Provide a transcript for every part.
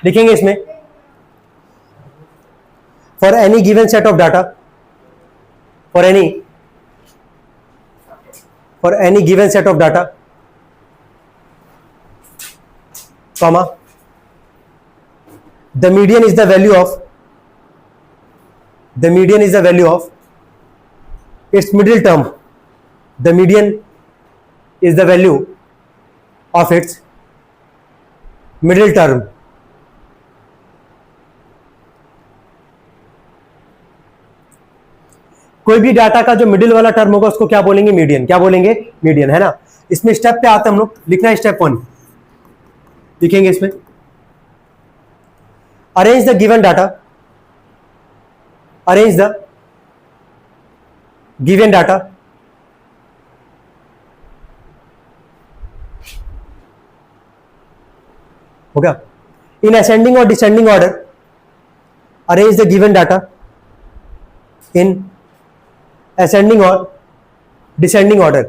लिखेंगे इसमें for any given set of data, for any given set of data, comma, the median is the value of its middle term, the median is the value of its middle term. कोई भी data का जो middle वाला term होगा उसको क्या बोलेंगे? Median. क्या बोलेंगे? मीडियन, है ना। इसमें स्टेप पे आते हैं हम लोग, लिखना है स्टेप 1, लिखेंगे इसमें arrange the given data, arrange the given data हो गया। इन असेंडिंग और descending order, arrange the given data in ascending और डिसेंडिंग ऑर्डर।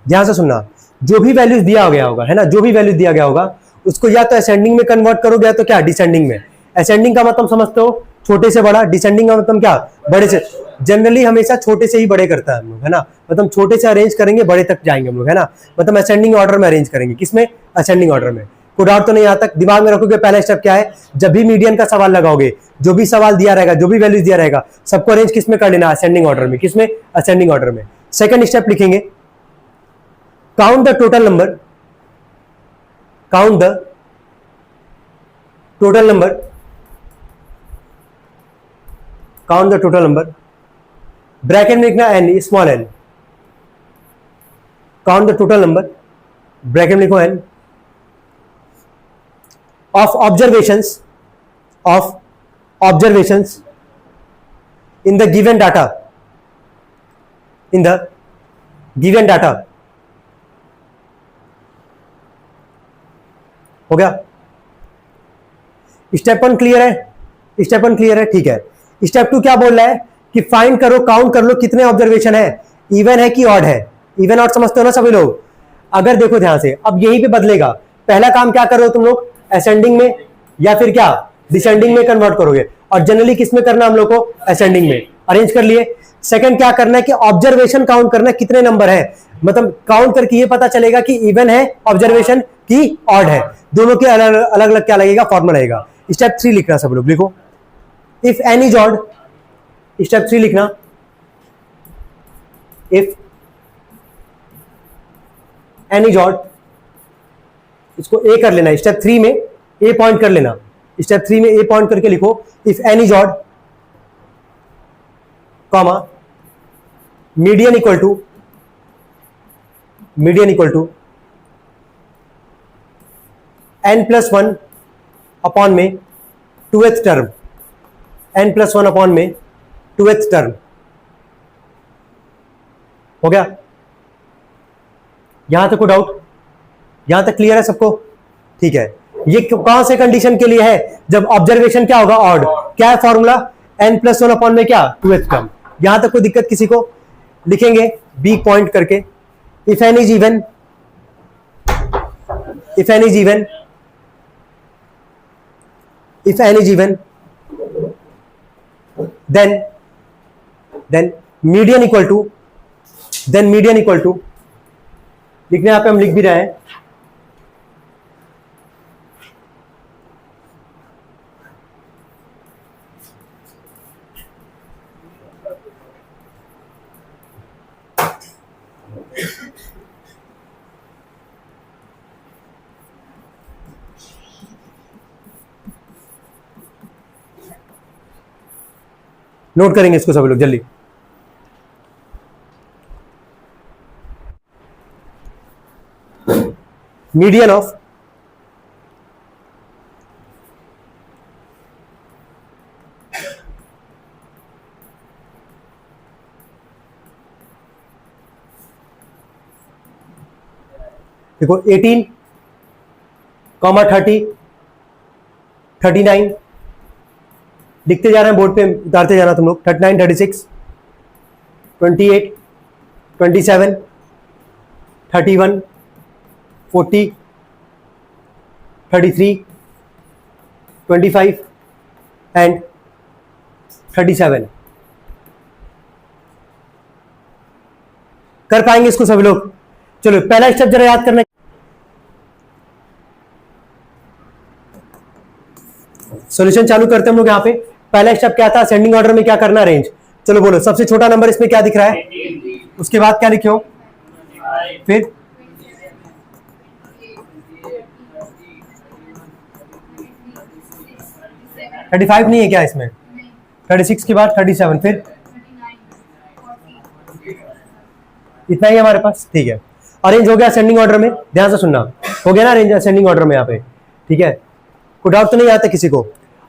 ध्यान से सुनना, जो भी वैल्यूज दिया गया होगा, है ना, जो भी वैल्यूज दिया गया होगा उसको या तो असेंडिंग में कन्वर्ट करोगे या तो क्या डिसेंडिंग में। असेंडिंग का मतलब समझते हो छोटे से बड़ा, डिसेंडिंग का मतलब क्या? बड़े से। जनरली हमेशा छोटे से ही बड़े करता है हम लोग, है ना, मतलब छोटे से अरेंज करेंगे बड़े तक जाएंगे हम लोग, है ना, मतलब असेंडिंग ऑर्डर में अरेंज करेंगे। किसमें? असेंडिंग ऑर्डर में। कोई डाउट तो नहीं आता? दिमाग में रखोगे पहला स्टेप क्या है, जब भी मीडियन का सवाल लगाओगे, जो भी सवाल दिया रहेगा, जो भी वैल्यूज दिया रहेगा, सबको अरेंज किसमें कर लेना? असेंडिंग ऑर्डर में। किसमें? असेंडिंग ऑर्डर में। सेकंड स्टेप लिखेंगे count the total number, count the total number, count the total number, bracket में लिखना n, small n, count the total number, bracket में लिखो n, of observations in the given data, in the given data. हो गया? Step 1 clear है? Step 1 clear है, ठीक है। स्टेप 2 क्या बोल रहा है कि फाइंड करो, काउंट कर लो कितने ऑब्जर्वेशन है, इवन है कि ऑड है। इवन ऑड समझते हो ना सभी लोग? अगर देखो ध्यान से, अब यहीं पे बदलेगा। पहला काम क्या कर रहे हो तुम लोग? असेंडिंग में या फिर क्या डिसेंडिंग में कन्वर्ट करोगे, और जनरली किस में करना हम लोग को? असेंडिंग में। अरेंज कर लिए। सेकंड क्या करना है कि ऑब्जर्वेशन काउंट करना है, कितने नंबर है, मतलब काउंट करके ये पता चलेगा कि इवन है ऑब्जर्वेशन की ऑड है। दोनों के अलग अलग क्या लगेगा? फॉर्मूला लगेगा। स्टेप 3 लिखना सब लोग, लिखो if n is odd. Step 3 लिखना इफ एन इज ऑड, इसको ए कर लेना। स्टेप 3 में ए पॉइंट कर लेना। स्टेप 3 में ए पॉइंट करके लिखो if n is odd, comma, median equal to n+1 upon में 2th टर्म, n+1 अपॉन में 2th टर्म। हो गया? यहां तक कोई डाउट? यहां तक क्लियर है सबको? ठीक है। ये कौन से कंडीशन के लिए है? जब ऑब्जर्वेशन क्या होगा? ऑड। क्या है फॉर्मूला? n+1 अपॉन में क्या? 2th term. यहां तक कोई दिक्कत किसी को? लिखेंगे बी पॉइंट करके if n is even, if n is even, if n is even, then median equal to, लिखने यहाँ पे हम लिख भी रहे हैं नोट करेंगे इसको सभी लोग जल्दी। मीडियन ऑफ देखो 18, 30, 39 लिखते जा रहे हैं बोर्ड पे, उतारते जाना तुम लोग। 39, 36, 28, 27, 31, 40, 33, 25 एंड 37। कर पाएंगे इसको सभी लोग? चलो पहला स्टेप जरा याद करना। सॉल्यूशन चालू करते हैं हम लोग। यहाँ पे पहला स्टेप क्या था? असेंडिंग ऑर्डर में क्या करना? अरेंज। चलो बोलो, सबसे छोटा नंबर इसमें क्या दिख रहा है? उसके बाद क्या लिखे हो? फिर 35 नहीं है क्या इसमें? 36 के बाद 37, फिर इतना ही हमारे पास। ठीक है, अरेंज हो गया असेंडिंग ऑर्डर में। ध्यान से सुनना, हो गया ना अरेंज असेंडिंग ऑर्डर में यहाँ पे? ठीक है, कोई डाउट तो नहीं आता किसी को?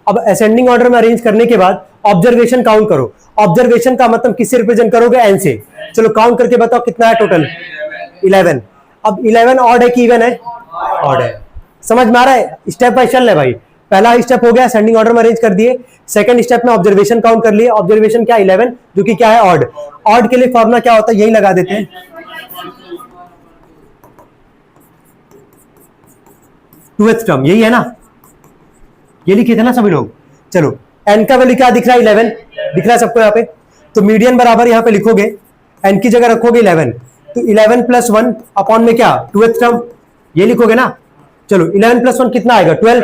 अब असेंडिंग ऑर्डर में अरेंज करने के बाद ऑब्जर्वेशन काउंट करो। ऑब्जर्वेशन का मतलब किससे रिप्रेजेंट करोगे? एन से। चलो काउंट करके बताओ कितना है टोटल? 11। अब 11 ऑड है कि इवन है? ऑड है। समझ में आ रहा है? स्टेप बाय चल रहा है भाई। पहला स्टेप हो गया, असेंडिंग ऑर्डर में अरेंज कर दिए। सेकंड स्टेप में ऑब्जर्वेशन काउंट कर लिए। ऑब्जर्वेशन क्या? 11, जो कि क्या है? ऑड। ऑड के लिए फॉर्मूला क्या होता है? यही लगा देते हैं, 2th टर्म। यही है ना? ये लिखे थे ना सभी लोग? चलो एन का वैल्यू क्या दिख रहा है? 11 दिख रहा है सबको यहाँ पे। तो मीडियन बराबर यहाँ पे लिखोगे, एन की जगह रखोगे 11, तो 11 प्लस 1 अपॉन में क्या? 2th term. ये लिखोगे ना? चलो 11 प्लस 1 कितना आएगा? 12।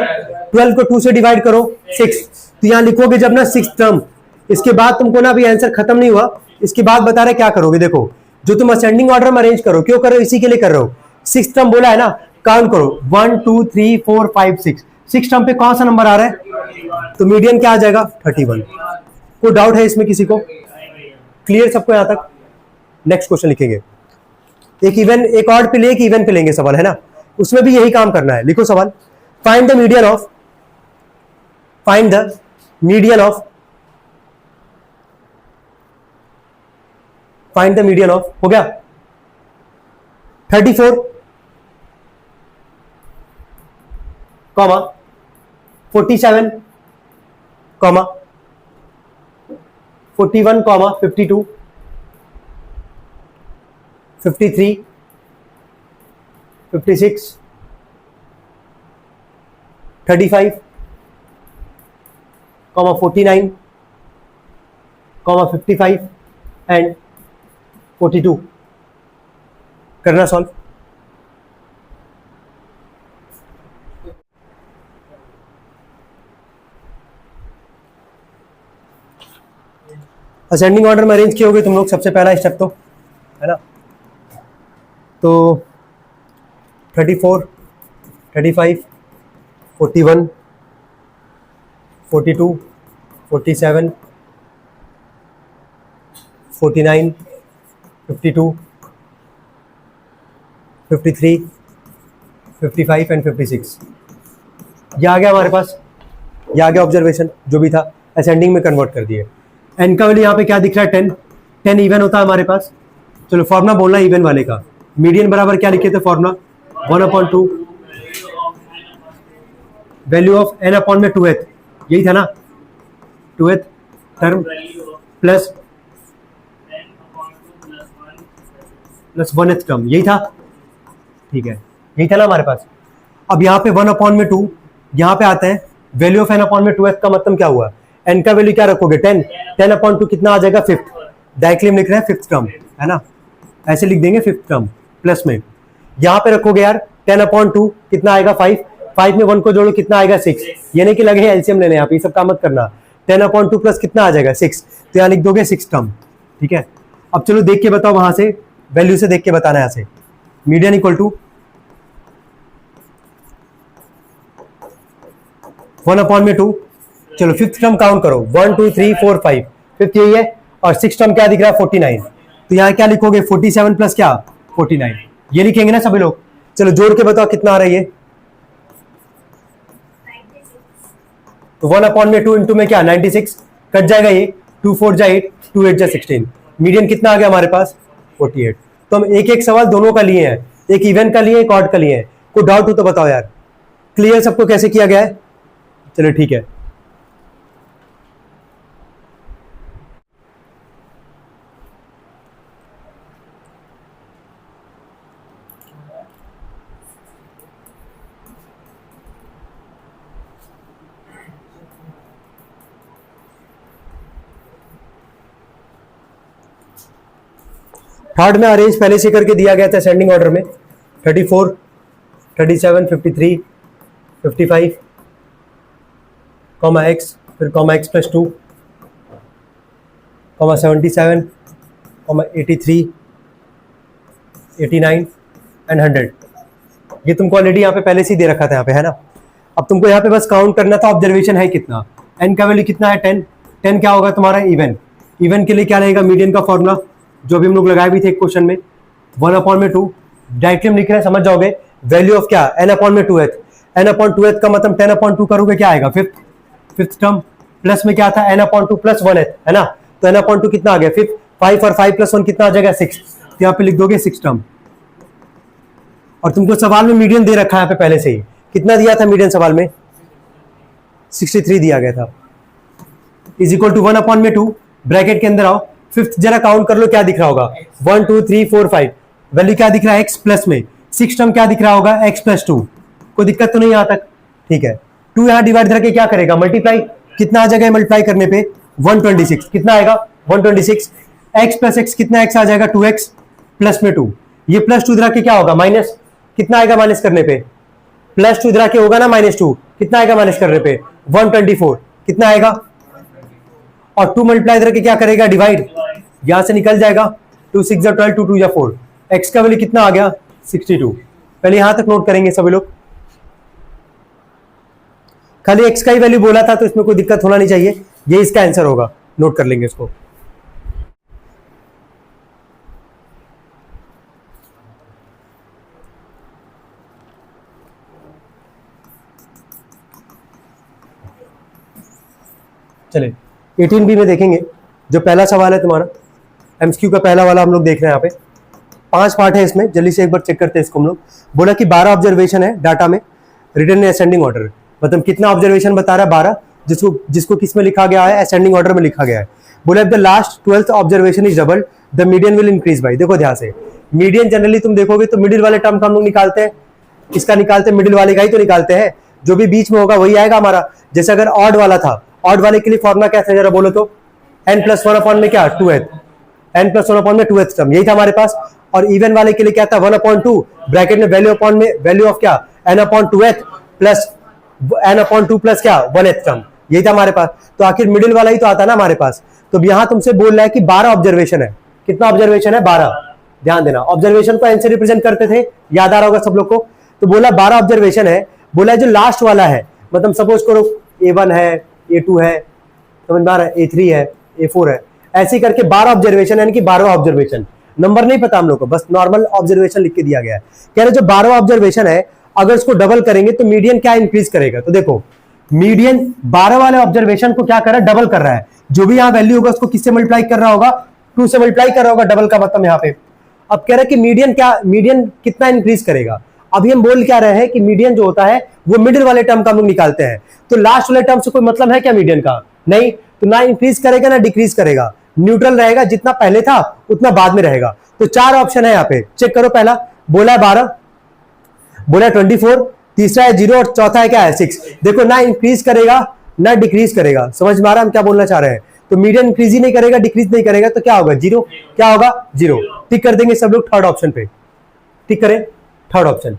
12 को 2 से डिवाइड करो, 6। तो यहाँ लिखोगे जब ना 6th टर्म। इसके बाद तुमको ना अभी आंसर खत्म नहीं हुआ, इसके बाद बता रहे क्या करोगे। देखो, जो तुम असेंडिंग ऑर्डर में अरेंज करो, क्यों करो? इसी के लिए कर रहे हो। 6th टर्म बोला है ना, काउंट करो 1 2 3 4 5 6। 6 टर्म पे कौन सा नंबर आ रहा है? तो मीडियन क्या आ जाएगा? 31। कोई डाउट है इसमें किसी को? क्लियर सबको यहां तक? नेक्स्ट क्वेश्चन लिखेंगे। एक इवन, एक ऑड पे ले, एक इवन पे लेंगे सवाल, है ना? उसमें भी यही काम करना है। लिखो सवाल, find the median of, find the median of, find the median of, हो गया 34, comma 47, comma 41, comma 52, 53, 56, 35, comma 49, comma 55 and 42। करना सॉल्व। असेंडिंग ऑर्डर में अरेंज किए होगे तुम लोग, सबसे पहला स्टेप तो, है ना? तो 34, 35, 41, 42, 47, 49, 52, 53, 55 एंड 56। ये आ गया हमारे पास, ये आ गया ऑब्जर्वेशन जो भी था, असेंडिंग में कन्वर्ट कर दिए। एन का वैल्यू यहाँ पे क्या दिख रहा है? 10। 10 इवन होता है हमारे पास। चलो फॉर्मुला बोलना इवन वाले का। मीडियन बराबर क्या लिखे थे formula? 1/2 value of n upon में 2th, यही था ना? 2th term plus 1th term, यही था। ठीक है, यही था ना हमारे पास। अब यहाँ पे 1/2, यहाँ पे आते हैं वैल्यू ऑफ एन अपॉन में 2th का मतलब क्या हुआ? एन का वैल्यू क्या रखोगे? 10। 10/2 कितना आ जाएगा? 5th। डायरेक्टली हम लिख रहे हैं 5th टर्म, है ना? ऐसे लिख देंगे 5th टर्म प्लस में, यहाँ पे रखोगे यार 10/2 कितना आएगा? 5। 5 में 1 को जोड़ो कितना आएगा? 6। ये नहीं कि लगे एलसीएम लेने, यहाँ पे सब काम मत करना। 10/2 प्लस कितना आ जाएगा? 6। तो यहाँ लिख दोगे 6 टर्म। ठीक है, अब चलो देख के बताओ, वहां से वैल्यू से देख के बताना है। यहाँ से मीडियन इक्वल टू 1/2। चलो 5th टर्म काउंट करो, 1 2 3 4 5, 5th यही है। और 6th टर्म क्या दिख रहा है? 49। तो यहाँ क्या लिखोगे? 47 प्लस क्या? 49। ये लिखेंगे ना सभी लोग? चलो जोड़ के बताओ कितना आ रहा है ये? तो 1/2 इंटू में क्या? 96। कट जाएगा ये, 2 4 जा 8, 2 8 जा 16। मीडियन कितना आ गया हमारे पास? 48। तो हम एक एक सवाल दोनों का लिए हैं, एक इवन का लिए, एक ऑड का लिए हैं। कोई डाउट हो तो बताओ यार। क्लियर सबको कैसे किया गया है? चलो ठीक है। थर्ड में अरेंज पहले से करके दिया गया था असेंडिंग ऑर्डर में, 34, 37, 53, 55, कॉमा एक्स, फिर comma x plus 2, comma 77, comma 83, 89 and 100। ये तुमको ऑलरेडी यहाँ पे पहले से ही दे रखा था यहाँ पे, है ना। अब तुमको यहाँ पे बस काउंट करना था ऑब्जर्वेशन है कितना, एन का वैल्यू कितना है 10, 10 क्या होगा तुम्हारा इवन, इवन के लिए क्या रहेगा मीडियन का फॉर्मूला जो भी हम लोग लगाए भी थे क्वेश्चन में, 1/2, डायरेक्टली हम लिख रहे हैं समझ जाओगे, वैल्यू ऑफ क्या n/2h, n/2h का मतलब 10/2 करोगे क्या आएगा फिफ्थ टर्म, प्लस में क्या था n/2 प्लस 1h, है ना, तो n/2 कितना आ गया फिफ्थ, 5 और 5 प्लस 1 कितना आ जाएगा 6, तो यहाँ पे लिख दोगे 6 टर्म। और तुमको सवाल में मीडियन दे रखा है यहाँ पे पहले से ही, कितना दिया था मीडियन सवाल में 63 दिया गया था, इज इक्वल टू 1/2, ब्रैकेट के अंदर आओ, फिफ्थ जरा काउंट कर लो क्या दिख रहा होगा, 1 2 3 4 5, वैल्यू क्या दिख रहा है x प्लस में, 6 टर्म क्या दिख रहा होगा x प्लस 2, कोई दिक्कत तो नहीं यहाँ तक, ठीक है। 2 यहाँ डिवाइड करके क्या करेगा मल्टीप्लाई, कितना आ जाएगा मल्टीप्लाई करने पे 126, कितना आएगा 126, x प्लस x कितना x आ जाएगा 2x प्लस में 2, ये प्लस 2 इधर के क्या होगा माइनस, कितना आएगा माइनस करने पे, प्लस 2 इधर के होगा ना -2, कितना आएगा माइनस करने पे 124, कितना आएगा, और 2 मल्टीप्लाई इधर के क्या करेगा डिवाइड, यहां से निकल जाएगा 2 6 12, 2 2 4, x का वैल्यू कितना आ गया 62। पहले यहां तक नोट करेंगे सभी लोग, खाली x का ही वैल्यू बोला था तो इसमें कोई दिक्कत होना नहीं चाहिए, ये इसका आंसर होगा, नोट कर लेंगे इसको। चलिए 18B में देखेंगे, जो पहला सवाल है तुम्हारा एमसीक्यू का पहला वाला हम लोग देख रहे हैं, यहाँ पे 5 पार्ट है इसमें, जल्दी से एक बार चेक करते हैं इसको हम लोग। बोला कि 12 ऑब्जर्वेशन है डाटा में रिटन इन असेंडिंग ऑर्डर, मतलब कितना ऑब्जर्वेशन बता रहा है 12, जिसको किस में लिखा गया है असेंडिंग ऑर्डर में लिखा गया है। बोला the last 12th observation is double the median will increase by, देखो ध्यान से, मीडियन जनरली तुम देखोगे तो मिडिल वाले टर्म का हम लोग निकालते हैं, इसका निकालते हैं मिडिल वाले का ही तो निकालते हैं, जो भी बीच में होगा वही आएगा हमारा। जैसे अगर ऑड वाला था, ऑड वाले के लिए फॉर्मुला क्या था जरा बोलो तो, n+1 में क्या 2h, n+1 में 2h टर्म, यही था हमारे पास। और इवन वाले के लिए क्या था 1/2, ब्रैकेट में वैल्यू ऑफ क्या n/2h प्लस n/2 प्लस क्या 1h टर्म, यही था हमारे पास। तो आखिर मिडिल वाला ही तो आता ना हमारे पास। तो यहां तुमसे बोल रहा है कि 12 ऑब्जर्वेशन है, कितना ऑब्जर्वेशन है 12, ध्यान देना ऑब्जर्वेशन को एन से रिप्रेजेंट करते थे, याद आ रहा होगा सब लोग को। तो बोला 12 ऑब्जर्वेशन है, बोला जो लास्ट वाला है, मतलब सपोज करो A1 है, A2 है, समझ में आ रहा है, A3 है, A4 है, ऐसे ही करके 12 ऑब्जर्वेशन, यानी कि 12वां ऑब्जर्वेशन, नंबर नहीं पता हम लोग को, बस नॉर्मल ऑब्जर्वेशन लिख के दिया गया है। कह रहे जो 12वां ऑब्जर्वेशन है अगर इसको डबल करेंगे तो मीडियन क्या इंक्रीज करेगा, तो देखो मीडियन 12 वाले ऑब्जर्वेशन को क्या कर रहा है डबल कर रहा है, जो भी यहाँ वैल्यू होगा उसको किससे मल्टीप्लाई कर रहा होगा 2 से मल्टीप्लाई कर रहा होगा, डबल का मतलब यहाँ पे। अब कह रहे हैं कि मीडियन कितना इंक्रीज करेगा, अभी हम बोल क्या रहे हैं कि मीडियन जो होता है वो मिडिल वाले टर्म का हम लोग निकालते हैं, तो लास्ट वाले टर्म से कोई मतलब है क्या मीडियन का, नहीं, तो ना इंक्रीज करेगा ना डिक्रीज करेगा, न्यूट्रल रहेगा, जितना पहले था उतना बाद में रहेगा। तो 4 ऑप्शन है यहाँ पे, चेक करो, पहला बोला है 12, बोला है 24, तीसरा है 0 और चौथा है क्या है 6। देखो ना इंक्रीज करेगा ना डिक्रीज करेगा, समझ में आ रहा है हम क्या बोलना चाह रहे हैं। तो मीडियन इंक्रीज ही नहीं करेगा डिक्रीज नहीं करेगा तो क्या होगा 0, क्या होगा 0, टिक कर देंगे सब लोग थर्ड ऑप्शन पे, टिक करें थर्ड ऑप्शन।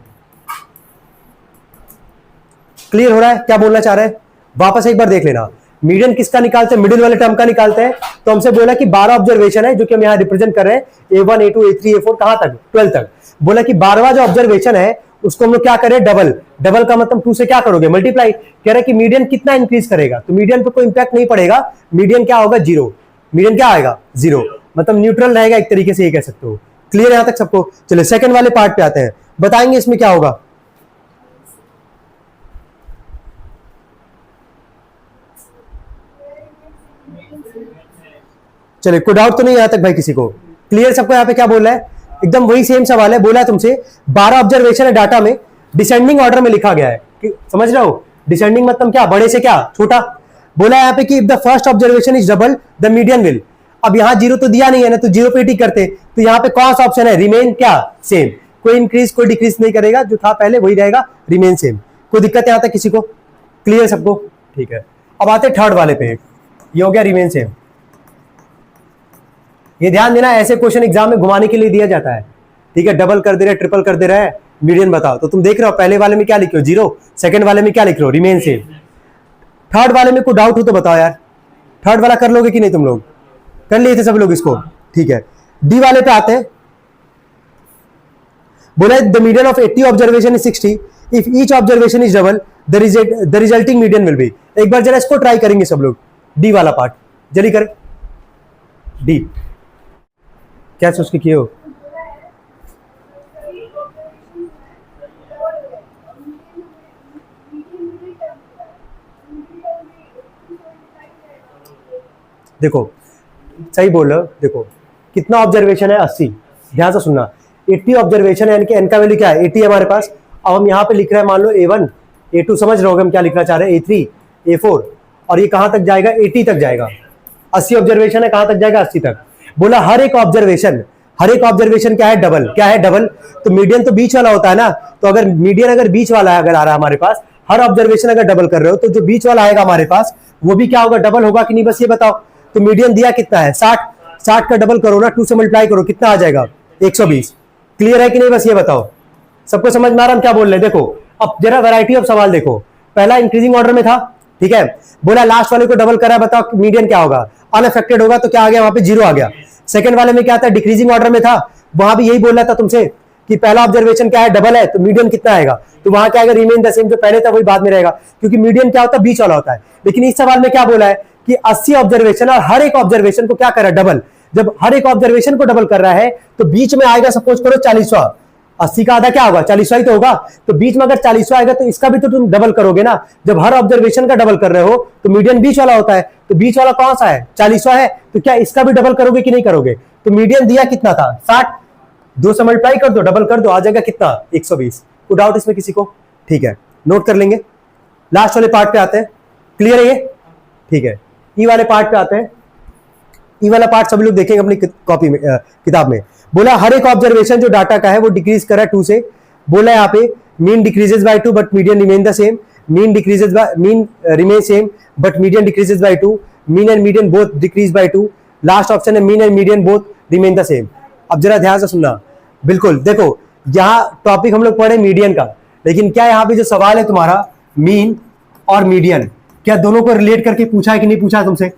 क्लियर हो रहा है क्या बोलना चाह रहे हैं, वापस एक बार देख लेना, मीडियन किसका निकालते हैं मिडिल वाले टर्म का निकालते हैं। तो हमसे बोला कि 12 ऑब्जर्वेशन है जो कि हम यहां रिप्रेजेंट कर रहे हैं, A1 A2 A3 A4 कहां तक 12 तक। बोला कि 12वां जो ऑब्जर्वेशन है उसको हम लोग क्या करें डबल, डबल का मतलब 2 से क्या करोगे मल्टीप्लाई। कह रहे कि मीडियन कितना इंक्रीज करेगा, तो मीडियन पे कोई इंपैक्ट नहीं पड़ेगा, मीडियन क्या होगा 0, मीडियन क्या आएगा 0, मतलब न्यूट्रल रहेगा एक तरीके से ये कह सकते हो। क्लियर यहां तक सबको। चलिए सेकंड वाले पार्ट पे आते हैं, बताएंगे इसमें क्या होगा। चलिए कोई डाउट तो नहीं यहां तक भाई किसी को, क्लियर सबको। यहाँ पे क्या बोल रहा है, एकदम वही सेम सवाल है, बोला है तुमसे 12 ऑब्जर्वेशन है डाटा में, डिसेंडिंग ऑर्डर में लिखा गया है, समझ रहे हो, डिसेंडिंग मतलब क्या बड़े से क्या छोटा। बोला है यहाँ पे कि if the first observation is double the median will, अब यहाँ 0 तो दिया नहीं है ना, तो 0 पे टिक करते, तो यहाँ पे कौन सा ऑप्शन है रिमेन क्या सेम, कोई इंक्रीज कोई डिक्रीज नहीं करेगा, जो था पहले वही रहेगा, रिमेन सेम। कोई दिक्कत यहाँ तक किसी को, क्लियर सबको, ठीक है। अब आते थर्ड वाले पे, ये हो गया रिमेन सेम। ये ध्यान देना, ऐसे क्वेश्चन एग्जाम में घुमाने के लिए दिया जाता है, ठीक है। डबल कर दे रहे, ट्रिपल कर दे रहा है, मीडियन बताओ। तो तुम देख रहे हो पहले वाले में क्या लिख रहे हो, 0, सेकंड वाले में क्या लिख रहे हो, रिमेन सेम। थर्ड वाले में कोई डाउट हो तो बताओ यार, थर्ड वाला कर लोगे कि नहीं तुम लोग, कर लिए थे सब लोग इसको, ठीक है। डी वाले पे आते हैं, बोला the median of 80 observation is 60, if each observation is double the resulting median will be. एक बार जरा इसको ट्राई करेंगे सब लोग, डी वाला पार्ट जल्दी करें। डी क्या सोच के किए हो, देखो सही बोल रहे हो, देखो कितना ऑब्जर्वेशन है 80, ध्यान से सुनना, 80 ऑब्जर्वेशन है, यानी कि एन का वैल्यू क्या है 80 हमारे पास। अब हम यहाँ पे लिख रहे हैं मान लो A1 A2, समझ रहे हो हम क्या लिखना चाह रहे हैं, A3 A4, और ये कहां तक जाएगा 80 तक जाएगा। 80 ऑब्जर्वेशन है, कहां तक जाएगा 80 तक। बोला हर एक ऑब्जर्वेशन क्या है, डबल, क्या है डबल। तो मीडियन तो बीच वाला होता है ना, तो अगर मीडियन अगर बीच वाला है, अगर आ रहा है हमारे पास, हर ऑब्जर्वेशन अगर डबल कर रहे हो तो जो बीच वाला आएगा हमारे पास वो भी क्या होगा, डबल होगा कि नहीं, बस ये बताओ। तो मीडियन दिया कितना है 60, 60 का डबल करो ना, 2 से मल्टीप्लाई करो, कितना आ जाएगा 120। क्लियर है कि नहीं, बस ये बताओ। सबको समझ में आ रहा हम क्या बोल रहे हैं। देखो अब जरा वैरायटी ऑफ सवाल देखो, पहला इंक्रीजिंग ऑर्डर में था, ठीक है। बोला लास्ट वाले को डबल करा, बताओ मीडियन क्या होगा, अनअफेक्टेड होगा, तो क्या आ गया वहां पे 0 आ गया। सेकंड वाले में क्या था, डिक्रीजिंग ऑर्डर में था, वहां भी यही बोल रहा था तुमसे कि पहला ऑब्जर्वेशन क्या है, डबल है, तो मीडियन कितना आएगा, तो वहां क्या आएगा, रिमेन द सेम, जो पहले था वही बाद में रहेगा, क्योंकि मीडियन क्या होता है, बीच वाला होता है। लेकिन इस सवाल में क्या बोला है कि 80 ऑब्जर्वेशन और हर एक ऑब्जर्वेशन को क्या कर रहा है, डबल। जब हर एक ऑब्जर्वेशन को डबल कर रहा है तो बीच में आएगा, सपोज करो 40वां, 80 का आधा क्या होगा 40वां ही तो होगा। तो बीच में अगर 40वां आएगा तो इसका भी तो तुम डबल करोगे ना। जब हर ऑब्जर्वेशन का डबल कर रहे हो तो मीडियन बीच वाला होता है, तो बीच वाला कौन सा है, 40वां है, तो क्या इसका भी डबल करोगे कि नहीं करोगे। तो मीडियन दिया कितना था 60, 2 से मल्टीप्लाई कर दो, डबल कर दो, आ जाएगा कितना 120। कोई डाउट इसमें किसी को, ठीक है, नोट कर लेंगे। लास्ट वाले पार्ट पे आते हैं, क्लियर है ये, ठीक है। ई वाले पार्ट पे आते हैं, ई वाला पार्ट सभी लोग देखेंगे अपनी कॉपी में, किताब में। बोला हर एक ऑब्जर्वेशन जो डाटा का है वो डिक्रीज करा 2 से। बोला यहाँ पे mean decreases by 2 but median remain the same, mean decreases by, mean remain same but median decreases by 2, mean and median both decrease by 2। Last option है mean and median both remain the same. अब जरा ध्यान से सुनना, बिल्कुल देखो यहाँ topic हम लोग पढ़े मीडियन का, लेकिन क्या यहाँ पे जो सवाल है तुम्हारा मीन और मीडियन, क्या दोनों को रिलेट करके पूछा है कि नहीं पूछा तुमसे,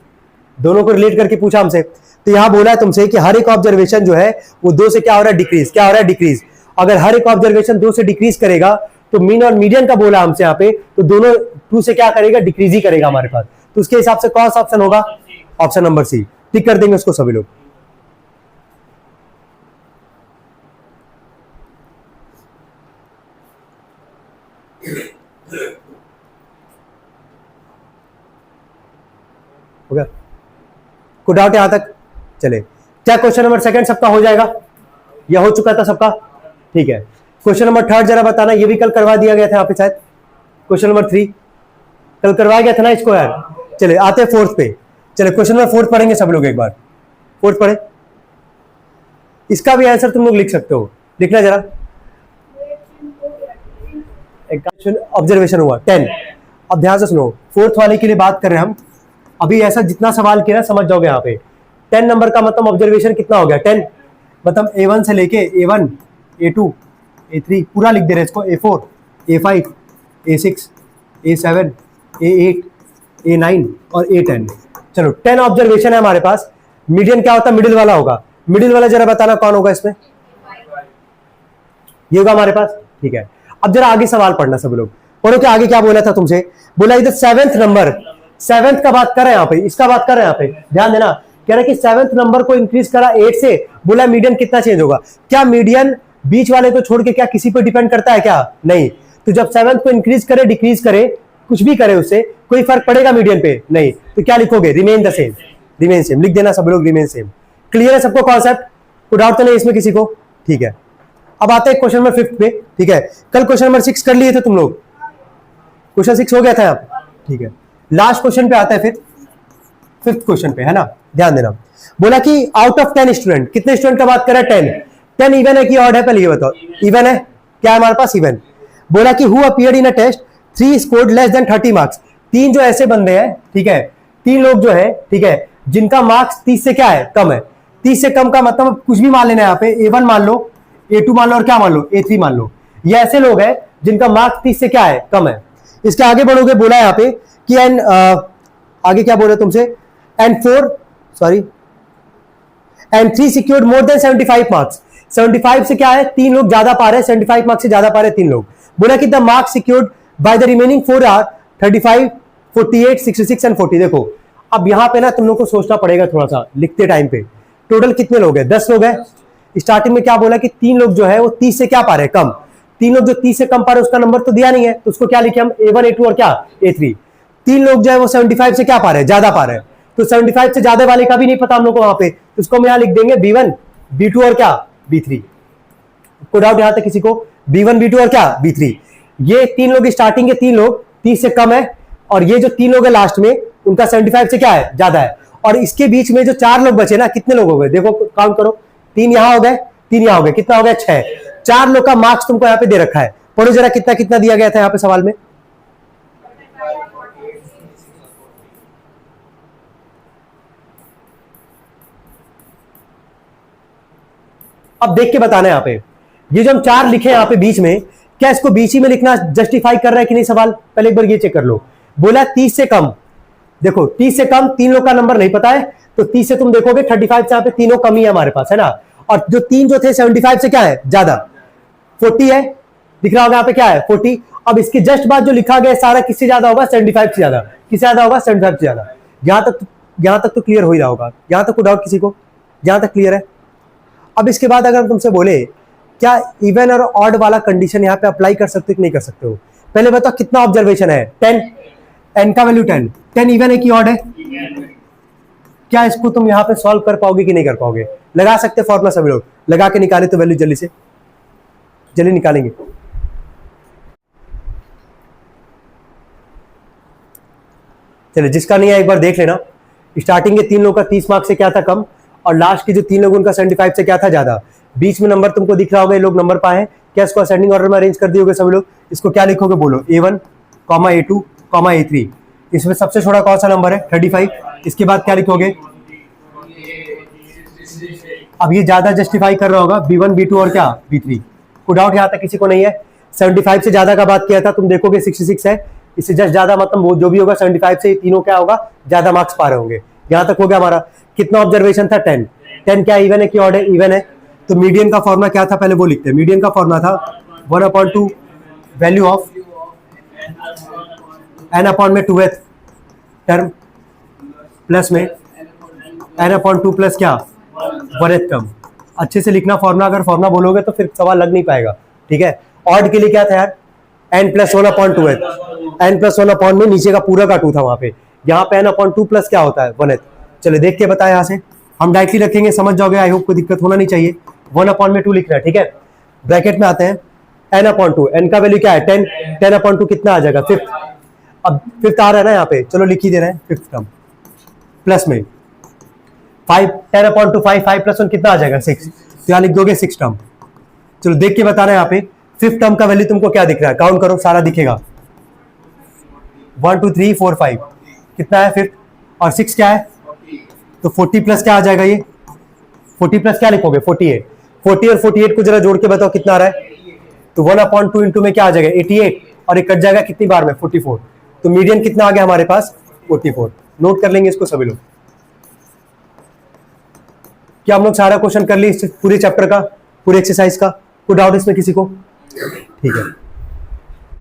दोनों को रिलेट करके पूछा हमसे। तो यहां बोला है तुमसे कि हर एक ऑब्जर्वेशन जो है वो 2 से क्या हो रहा है, डिक्रीज, क्या हो रहा है, डिक्रीज। अगर हर एक ऑब्जर्वेशन 2 से डिक्रीज करेगा तो मीन और मीडियन का बोला हमसे यहाँ पे, तो दोनों 2 से क्या करेगा, डिक्रीज ही करेगा हमारे पास। तो उसके हिसाब से कौन सा ऑप्शन होगा, ऑप्शन नंबर सी। टिक कर देंगे उसको सभी लोग। हो गया, कोई डाउट यहां तक, चले। क्या क्वेश्चन नंबर सेकंड सबका हो जाएगा या हो चुका था सबका, ठीक है। क्वेश्चन नंबर थर्ड जरा बताना, ये भी कल करवा दिया गया था यहाँ पे शायद। क्वेश्चन नंबर 3 कल करवाया गया था ना इसको यार। चले आते हैं फोर्थ पे, चले क्वेश्चन नंबर 4 पढ़ेंगे सब लोग, एक बार 4 पढ़े। इसका भी आंसर तुम लोग लिख सकते हो, लिखना जरा। ऑब्जर्वेशन हुआ 10। अब ध्यान से सुनो, फोर्थ वाले के लिए बात कर रहे हैं हम। अभी ऐसा जितना सवाल किया समझ जाओगे यहाँ पे। 10 नंबर का मतलब ऑब्जर्वेशन कितना हो गया, 10 मतलब A1 से लेके A1 A2 A3 पूरा लिख दे रहे इसको, A4 A5 A6 A7 A8 A9 और A10। चलो 10 ऑब्जर्वेशन है हमारे पास। मीडियन क्या होता है, मिडिल वाला होगा। मिडिल वाला जरा बताना कौन होगा इसमें, ये होगा हमारे पास, ठीक है। अब जरा आगे सवाल पढ़ना सब लोग, पढ़ो कि आगे क्या बोला था तुमसे। बोला इधर 7th नंबर, 7th का बात कर रहे हैं यहाँ पे, इसका बात कर रहे हैं यहाँ पे, ध्यान देना। कह रहे कि 7th नंबर को इंक्रीज करा 8 से, बोला मीडियन कितना चेंज होगा। क्या मीडियन बीच वाले को छोड़ के क्या किसी पे डिपेंड करता है क्या, नहीं। तो जब 7th को इंक्रीज करे डिक्रीज करे कुछ भी करे उससे कोई फर्क पड़ेगा मीडियन पे, नहीं। तो क्या लिखोगे, remain the same, remain same लिख देना सब लोग, रिमेन सेम। क्लियर है सबको कॉन्सेप्ट, कोई डाउट तो नहीं इसमें किसी को, ठीक है। अब आते हैं क्वेश्चन नंबर 5 पे, ठीक है। कल क्वेश्चन नंबर 6 कर लिए थे तुम लोग, क्वेश्चन 6 हो गया था यहाँ, ठीक है। लास्ट क्वेश्चन पे आता है फिर 5th क्वेश्चन पे, है ना, ध्यान देना। बोला कि आउट ऑफ 10 स्टूडेंट, कितने स्टूडेंट का बात करा, 10 इवन है कि ऑड है, पहले ये बताओ। इवन है, क्या है हमारे पास, इवन। बोला कि who appeared in a test 3 scored less than 30 marks. 3 जो ऐसे बंदे हैं, ठीक है, 3 लोग जो है, ठीक है, जिनका मार्क्स 30 से क्या है, कम है। 30 से कम का मतलब कुछ भी मान लेना है यहाँ पे, A1 मान लो, A2 मान लो और क्या मान लो, A3 मान लो। ये ऐसे लोग हैं जिनका मार्क्स 30 से क्या है, कम है। इसके आगे बढ़ोगे, बोला है यहाँ पे कि आगे क्या बोले तुमसे, and 3 secured more than 75 marks. 75 से क्या है, 3 लोग ज्यादा पा रहे हैं, 75 मार्क्स से ज्यादा पा रहे हैं 3 लोग। बोला कि the marks secured by the remaining 4 are 35, 48, 66 and 40। देखो अब यहां पे ना तुम लोग को सोचना पड़ेगा थोड़ा सा लिखते टाइम पे। टोटल कितने लोग हैं, 10 लोग हैं। स्टार्टिंग में क्या बोला कि 3 लोग जो है वो 30 से क्या पा रहे हैं, कम। 3 लोग जो 30 से कम पा रहे हैं उसका नंबर तो दिया नहीं है, तो उसको क्या लिखे हम, A1, A2 और क्या, A3। 3 लोग जो है वो 75 से क्या पा रहे हैं, ज्यादा पा रहे हैं, तो 75 से ज्यादा वाले का भी नहीं पता हम लोग को वहां पे, तो उसको हम यहां लिख देंगे B1, B2 और क्या, B3। कोई डाउट यहां तक किसी को, B1, B2 और क्या, B3। ये 3 लोग स्टार्टिंग के 3 लोग 30 से कम है, और ये जो 3 लोग है लास्ट में उनका 75 से क्या है, ज्यादा है। और इसके बीच में जो 4 लोग बचे ना, कितने लोग हो गए, देखो काउंट करो, 3 यहां हो गए, 3 यहां हो गए, कितना हो गया, 6। 4 लोग का मार्क्स तुमको यहां पे दे रखा है। पढ़ो जरा कितना कितना दिया गया था यहां पे सवाल में। अब देख के बताना है यहाँ पे, ये जो हम 4 लिखे यहाँ पे बीच में, क्या इसको बीच ही में लिखना जस्टिफाई कर रहा है कि नहीं सवाल, पहले एक बार ये चेक कर लो। बोला 30 से कम, देखो 30 से कम 3 लोग का नंबर नहीं पता है, तो 30 से तुम देखोगे 35 से यहाँ पे तीनों कम ही है हमारे पास, है ना। और जो 3 जो थे 75 से क्या है, ज्यादा, 40 है, दिख रहा होगा यहाँ पे क्या है, 40। अब इसके जस्ट बाद जो लिखा गया सारा किससे ज्यादा होगा, 75 से ज्यादा। किससे ज्यादा होगा, 75 से ज्यादा। यहां तक तो क्लियर हो ही रहा होगा, यहां तक कोई डाउट किसी को, यहां तक क्लियर है। अब इसके बाद अगर तुमसे बोले क्या इवन और ऑड वाला कंडीशन यहाँ पे अप्लाई कर सकते हो कि नहीं कर सकते हो, पहले बताओ कितना ऑब्जर्वेशन है, 10, n का वैल्यू 10, 10 इवन है कि ऑड है, क्या इसको तुम यहाँ पे सॉल्व कर पाओगे कि नहीं कर पाओगे, लगा सकते फॉर्मूला सभी लोग, लगा के निकाले तो वैल्यू जल्दी से, जल्दी निकालेंगे। चलिए जिसका नहीं है एक बार देख लेना, स्टार्टिंग के 3 लोग का 30 मार्क्स से क्या था, कम, और लास्ट के जो 3 लोग उनका 75 से क्या था, ज्यादा। बीच में नंबर तुमको दिख रहा होगा, ये लोग नंबर पाए, क्या इसको असेंडिंग ऑर्डर में अरेंज कर दिए होगे सभी लोग। इसको क्या लिखोगे बोलो, A1, A2, A3। इसमें सबसे छोटा कौन सा नंबर है, 35। इसके बाद क्या लिखोगे, अब ये ज्यादा जस्टिफाई कर रहा होगा, B1, B2 और क्या, B3। कोई डाउट यहां तक किसी को नहीं है। 75 से ज्यादा का बात किया था, तुम देखोगे 66 है, इससे जस्ट ज्यादा मतलब वो जो भी होगा 75 से तीनों क्या होगा, ज्यादा मार्क्स पा रहे होंगे। यहां तक हो गया हमारा। कितना ऑब्जर्वेशन था, 10। 10 क्या इवन है कि ऑड है, इवन है। तो मीडियन का फॉर्मूला क्या था, पहले वो लिखते हैं। मीडियन का फॉर्मूला था 1/2 वैल्यू ऑफ n अपॉन में 2th टर्म प्लस में n/2 प्लस क्या, 1th टर्म। अच्छे से लिखना फॉर्मूला, अगर फॉर्मूला बोलोगे तो फिर सवाल लग नहीं पाएगा, ठीक है। ऑड के लिए क्या था यार, n+1/2th, n+1 में नीचे का पूरा का 2 था वहां पे, यहाँ पे n/2 प्लस क्या होता है, 1th। चले देख के बताया, यहाँ से हम डायरेक्टली रखेंगे, समझ जाओगे, आई होप कोई दिक्कत होना नहीं चाहिए। 1/2 लिख रहा है, ठीक है। ब्रैकेट में आते हैं, n/2, n का वैल्यू क्या है 10, 10/2 कितना आ जाएगा, 5th। अब 5th आ रहा है ना यहाँ पे, चलो लिख ही दे रहे हैं 5th टर्म प्लस में 5, 10/2 5, 5 + 1 कितना आ जाएगा, 6। तो यहाँ लिख दोगे 6 टर्म। चलो देख के बता रहे हैं यहाँ पे 5th टर्म का वैल्यू तुमको क्या दिख रहा है, काउंट करो, सारा दिखेगा, 1 2 3 4 5 कितना है 5th, और 6 क्या है, तो 40 प्लस क्या आ जाएगा, ये 40 प्लस क्या लिखोगे, 48। 40 और 48 को जरा जोड़ के बताओ कितना आ रहा है, तो 1/2 इंटू में क्या आ जाएगा, 88, और ये कट जाएगा कितनी बार में, 44। तो मीडियन कितना आ गया हमारे पास, 44। नोट कर लेंगे इसको सभी लोग। क्या हम लोग सारा क्वेश्चन कर ली पूरे चैप्टर का, पूरे एक्सरसाइज का, कोई डाउट इसमें किसी को, ठीक है।